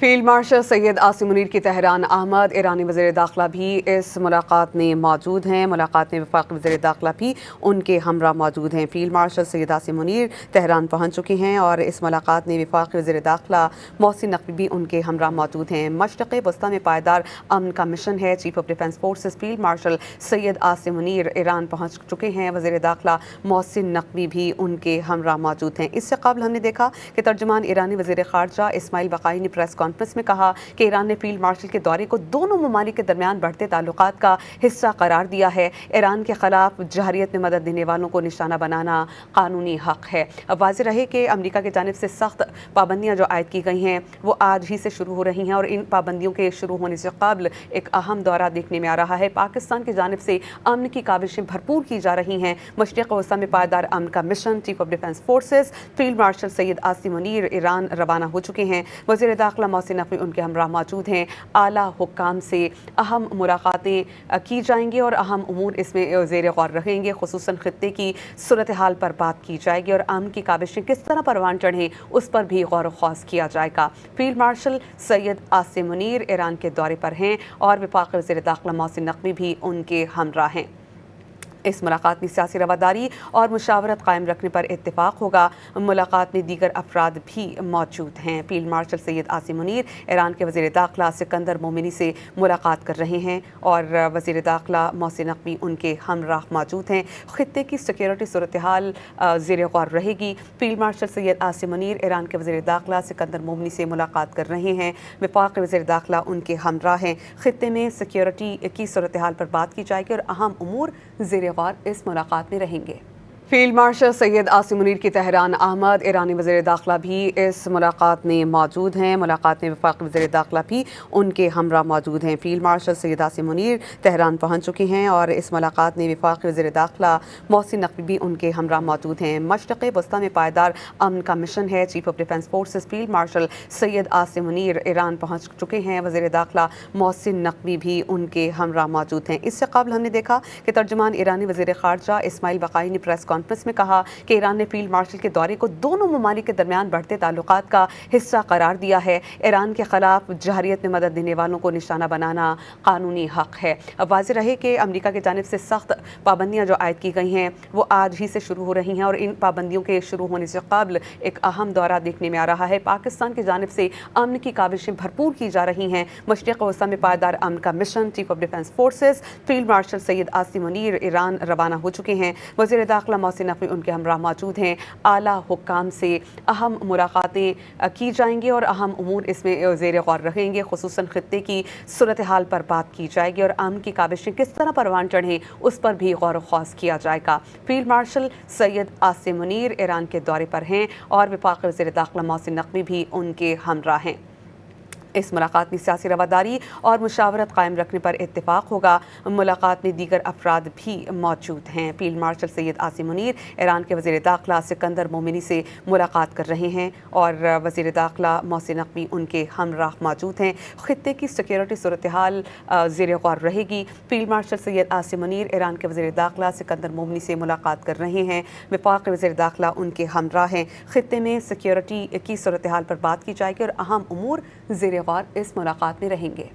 Field marshal Syed Asim Munir की Tehran आमद। ईरानी वज़ीर दाखिला भी इस मुलाकात में मौजूद हैं। मुलाकात में वफाकी वज़ीर दाखिला भी उनके हमरा मौजूद हैं। Field marshal Syed Asim Munir Tehran पहुँच चुके हैं और इस मुलाकात में वफाकी वज़ीर दाखिला मोहसिन नकवी भी उनके हमरा मौजूद हैं। मशरक़ वस्ता में पायदार अमन का मिशन है। Chief of defence forces field marshal Syed Asim Munir Iran पहुँच चुके हैं। वज़ीर दाखिला मोहसिन नकवी भी उनके हमरा मौजूद हैं। इससे कबल हमने देखा कि तर्जुमान ईरानी वज़ीर ख़ारजा इस्माइल बक़ाई ने प्रेस कॉन्फ्रेंस में कहा कि ईरान ने फील्ड मार्शल के दौरे को दोनों ममालिक के दरमियान बढ़ते ताल्लुकात का हिस्सा करार दिया है। ईरान के खिलाफ जहरियत में मदद देने वालों को निशाना बनाना कानूनी हक है। अब वाज़ेह रहे कि अमेरिका की जानिब से सख्त पाबंदियाँ जो आयद की गई हैं वो आज ही से शुरू हो रही हैं और इन पाबंदियों के शुरू होने से कबल एक अहम दौरा देखने में आ रहा है। पाकिस्तान की जानिब से अमन की काविशें भरपूर की जा रही हैं। मशरिक़ वस्ता में पायदार अमन का mission chief of defence forces field marshal Syed Asim Munir Iran रवाना हो चुके हैं। वज़ीर दाखिला मोहसिन नकवी उनके हमरा मौजूद हैं। आला हुक्काम से अहम मुलाकातें की जाएंगी और अहम उमूर इसमें ज़ेर गौर रहेंगे। खुसूसन खित्ते की सूरत हाल पर बात की जाएगी और अमन की काविशें किस तरह परवान चढ़ें उस पर भी गौर ख़ौस किया जाएगा। Field marshal Syed Asim Munir Iran के दौरे पर हैं और वफाकी वज़ीर दाखिला मोहसिन नकवी भी उनके हमरा हैं। इस मुलाकात में सियासी रवादारी और मुशावरत कायम रखने पर इत्तेफाक होगा। मुलाकात में दीगर अफराद भी मौजूद हैं। Field marshal Syed Asim Munir Iran के वज़ीर दाखिला सिकंदर मोमिनी से मुलाकात कर रहे हैं और वज़ीर दाखिला मोहसिन नकवी उनके हमराह मौजूद हैं। खित्ते की सिक्योरिटी सूरत हाल ज़ेर गौर रहेगी। Field marshal Syed Asim Munir Iran के वज़ीर दाखिला सिकंदर मोमिनी से मुलाकात कर रहे हैं। वफाकी वज़ीर दाखिला उनके हमराह हैं। खित्ते में सिक्योरिटी की सूरत हाल पर बात की जाएगी और अहम उमूर ज़ेर गौर इस मुलाकात में रहेंगे। फील्ड मार्शल सैयद आसिम मुनीर की तेहरान आमद। ईरानी वज़ीर दाखिला भी इस मुलाकात में मौजूद हैं। मुलाकात में वफाकी वज़ीर दाखिला भी उनके हमरा मौजूद हैं। Field marshal Syed Asim Munir Tehran पहुँच चुके हैं और इस मुलाकात में वफाकी वज़ीर दाखिला मोहसिन नकवी भी उनके हमरा मौजूद हैं। मशरक़ वस्ता में पायदार अमन का मिशन है। Chief of defence forces field marshal Syed Asim Munir Iran पहुँच चुके हैं। वज़ीर दाखिला मोहसिन नकवी भी उनके हमरा मौजूद हैं। इससे कबल हमने देखा कि तर्जुमान ईरानी वज़ीर ख़ारजा इस्माइल बक़ाई ने प्रेस कॉन्फ्रेंस में कहा कि ईरान ने फील्ड मार्शल के दौरे को दोनों ममालिक के दरमियान बढ़ते ताल्लुकात का हिस्सा करार दिया है। ईरान के खिलाफ जहरियत में मदद देने वालों को निशाना बनाना कानूनी हक है। अब वाज़ेह रहे कि अमेरिका की जानिब से सख्त पाबंदियाँ जो आयद की गई हैं वो आज ही से शुरू हो रही हैं और इन पाबंदियों के शुरू होने से कबल एक अहम दौरा देखने में आ रहा है। पाकिस्तान की जानिब से अमन की काविशें भरपूर की जा रही हैं। मशरिक़ वस्ता में पायदार अमन का mission chief of defence forces field marshal Syed Asim Munir Iran रवाना हो चुके हैं। वज़ीर दाखिला मोहसिन नकवी उनके हमरा मौजूद हैं। आला हुक्काम से अहम मुलाकातें की जाएंगी और अहम उमूर इसमें ज़ेर गौर रहेंगे। खुसूसन खित्ते की सूरत हाल पर बात की जाएगी और अमन की काविशें किस तरह परवान चढ़ें उस पर भी गौर ख़ौस किया जाएगा। Field marshal Syed Asim Munir Iran के दौरे पर हैं और वफाकी वज़ीर दाखिला मोहसिन नकवी भी उनके हमरा हैं। इस मुलाकात में सियासी रवादारी और मुशावरत कायम रखने पर इत्तेफाक होगा। मुलाकात में दीगर अफराद भी मौजूद हैं। Field marshal Syed Asim Munir Iran के वज़ीर दाखिला सिकंदर मोमिनी से मुलाकात कर रहे हैं और वज़ीर दाखिला मोहसिन नकवी उनके हमराह मौजूद हैं। खित्ते की सिक्योरिटी सूरत हाल ज़ेर गौर रहेगी। Field marshal Syed Asim Munir Iran के वज़ीर दाखिला सिकंदर मोमिनी से मुलाकात कर रहे हैं। वफाकी वज़ीर दाखिला उनके हमराह हैं। खित्ते में सिक्योरिटी की सूरत हाल पर बात की जाएगी और अहम उमूर ज़ेर गौर इस मुलाकात में रहेंगे।